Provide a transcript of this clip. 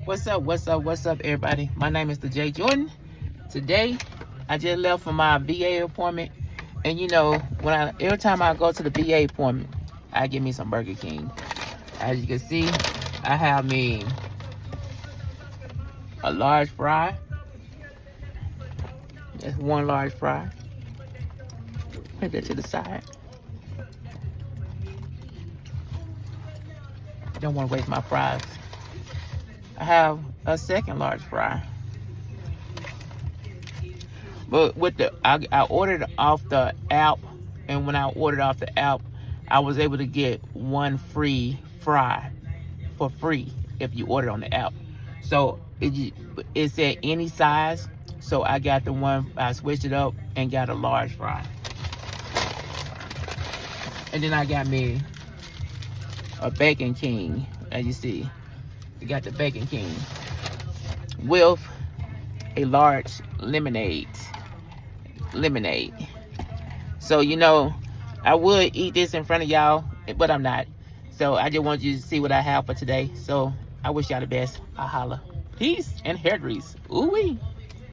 What's up, everybody? My name is TheJ Jordan. Today, I just left from my VA appointment. And you know, every time I go to the VA appointment, I get me some Burger King. As you can see, I have me a large fry. That's one large fry. Put that to the side. Don't want to waste my fries. I have a second large fry. But with I ordered off the app, and when I ordered off the app, I was able to get one free fry for free if you order on the app. So it said any size, so I got the one, I switched it up and got a large fry. And then I got me a Bacon King, as you see. We got the Bacon King with a large lemonade. So, you know, I would eat this in front of y'all, but I'm not. So I just want you to see what I have for today. So I wish y'all the best. I holla. Peace and hair grease. Ooh-wee.